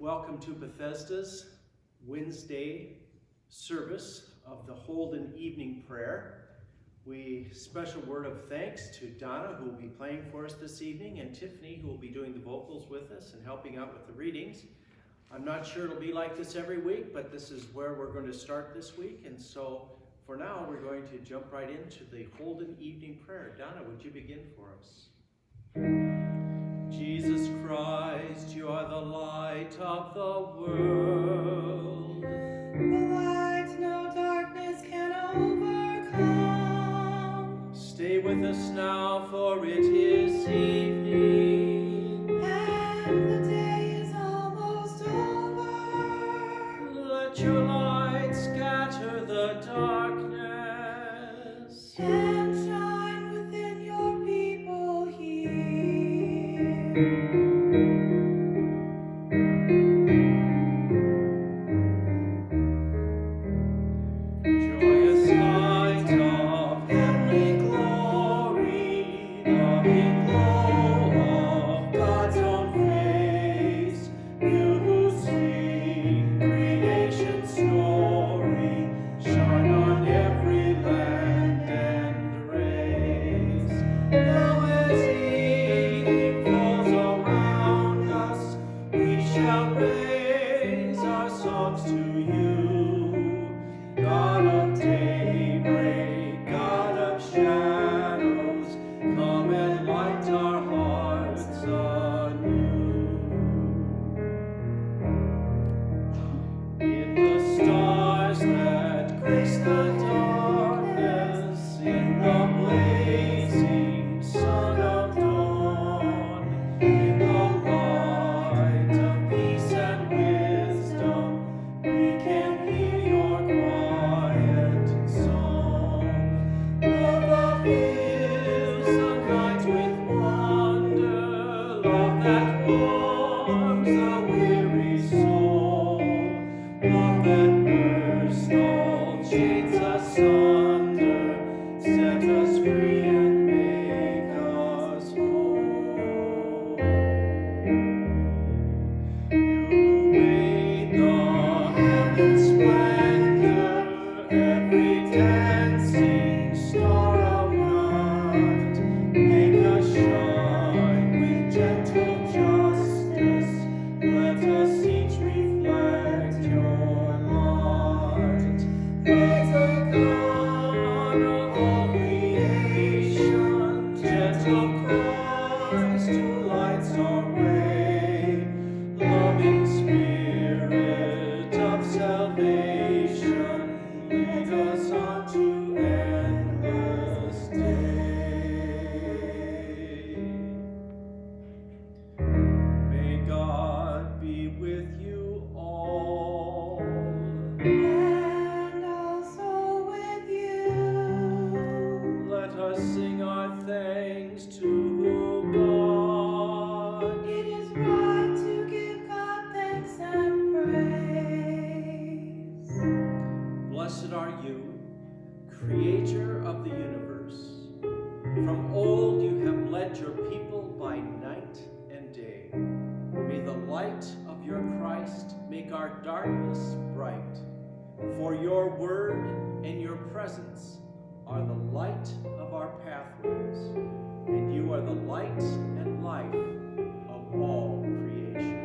Welcome to Bethesda's Wednesday service of the Holden Evening Prayer. Special word of thanks to Donna, who will be playing for us this evening, and Tiffany, who will be doing the vocals with us and helping out with the readings. I'm not sure it'll be like this every week, but this is where we're going to start this week, and so for now we're going to jump right into the Holden Evening Prayer. Donna, would you begin for us? Jesus Christ, you are the light of the world. The light no darkness can overcome. Stay with us now, for it is evening, and the day is almost over. Let your light scatter the darkness, and shine within your people here. Joyous light of heavenly glory, loving glow of God's own face, you who sing creation's story, shine on every land and race. Now as evening falls around us, we shall raise our songs to you. God of daybreak, God of shadows, come and light our hearts anew. In the stars that grace the darkness, in the blazing sun of dawn, in the light of peace and wisdom, we can hear your quiet song. Love that fills the night with wonder, love that warms the weary soul, love that bursts all chains asunder, set us free and make us whole. You made the heavens splendor, every dancing star of night. Make us shine with gentle justice. Let us each reflect your light. May the God of all creation, gentle Christ who lights our way, loving Spirit of salvation, lead us on to endless day. May God be with you all. and also with you. Let us sing our thanks to God. It is right to give God thanks and praise. Blessed are you, Creator of the universe. From old you have led your people by night and day. May the light of your Christ make our darkness bright. For your word and your presence are the light of our pathways, and you are the light and life of all creation.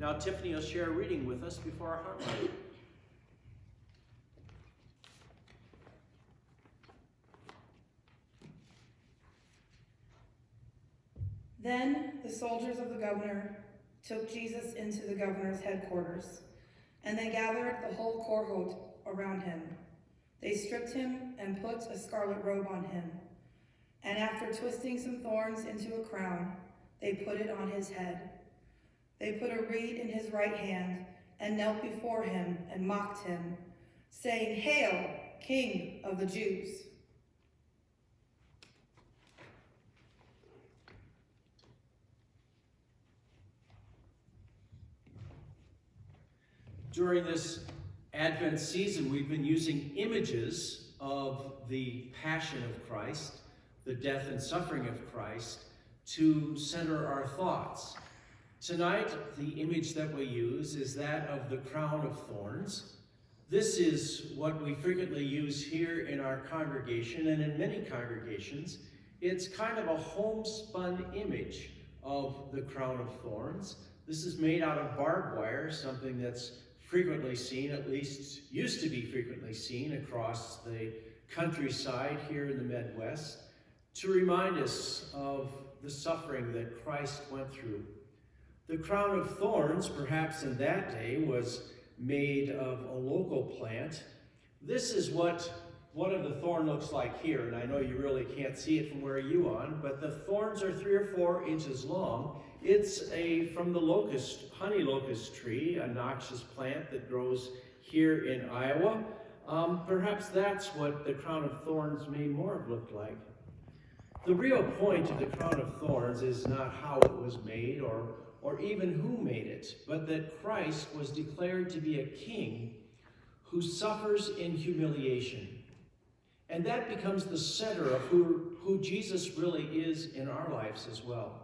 Now Tiffany will share a reading with us before our harmony. Then the soldiers of the governor took Jesus into the governor's headquarters, and they gathered the whole cohort around him. They stripped him and put a scarlet robe on him, and after twisting some thorns into a crown, they put it on his head. They put a reed in his right hand and knelt before him and mocked him, saying, "Hail, King of the Jews!" During this Advent season, we've been using images of the passion of Christ, the death and suffering of Christ, to center our thoughts. Tonight, the image that we use is that of the crown of thorns. This is what we frequently use here in our congregation and in many congregations. It's kind of a homespun image of the crown of thorns. This is made out of barbed wire, something that's frequently seen, at least used to be frequently seen across the countryside here in the Midwest, to remind us of the suffering that Christ went through. The crown of thorns, perhaps in that day, was made of a local plant. This is what one of the thorn looks like here, and I know you really can't see it from where you are, but the thorns are 3 or 4 inches long. It's from the honey locust tree, a noxious plant that grows here in Iowa. Perhaps that's what the crown of thorns may more have looked like. The real point of the crown of thorns is not how it was made or even who made it, but that Christ was declared to be a king who suffers in humiliation. And that becomes the center of who Jesus really is in our lives as well.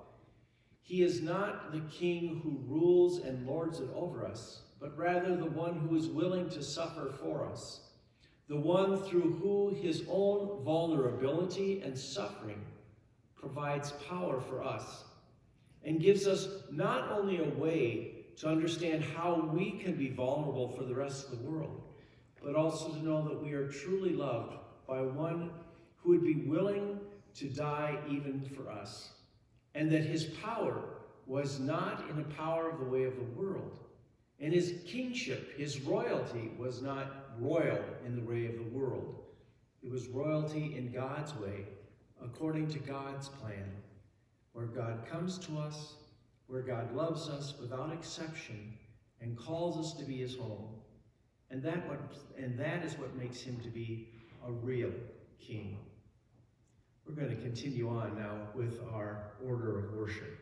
He is not the king who rules and lords it over us, but rather the one who is willing to suffer for us, the one through who his own vulnerability and suffering provides power for us and gives us not only a way to understand how we can be vulnerable for the rest of the world, but also to know that we are truly loved by one who would be willing to die even for us, and that his power was not in the power of the way of the world, and his kingship, his royalty, was not royal in the way of the world. It was royalty in God's way, according to God's plan, where God comes to us, where God loves us without exception and calls us to be his home. And that is what makes him to be a real king. We're going to continue on now with our order of worship.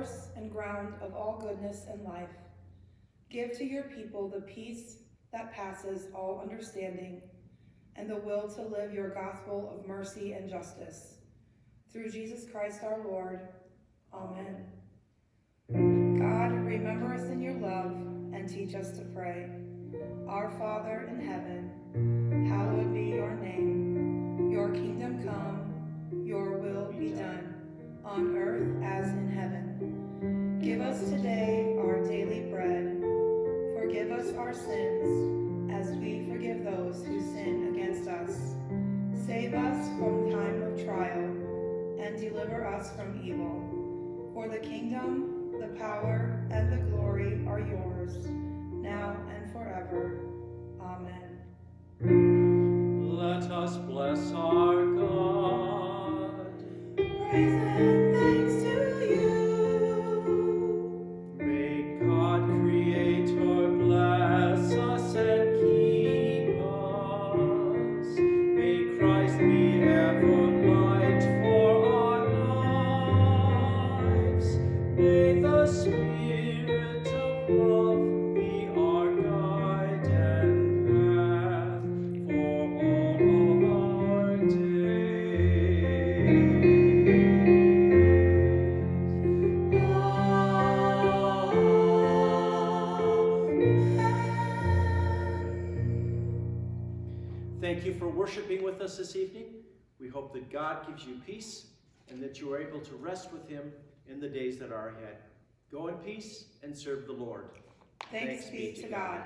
source and ground of all goodness and life. Give to your people the peace that passes all understanding and the will to live your gospel of mercy and justice. Through Jesus Christ our Lord. Amen. God, remember us in your love and teach us to pray. Our Father in heaven, hallowed be your name. Your kingdom come, your will be done, on earth as in heaven. Give us today our daily bread. Forgive us our sins, as we forgive those who sin against us. Save us from time of trial, and deliver us from evil. For the kingdom, the power, and the glory are yours, now and forever. Amen. Let us bless our God. Praise and thanks to you. May God Creator bless us and keep us. May Christ be ever light for our lives. May the Spirit of love be our guide and path for all of our days. Thank you for worshiping with us this evening. We hope that God gives you peace and that you are able to rest with him in the days that are ahead. Go in peace and serve the Lord. Thanks be to God.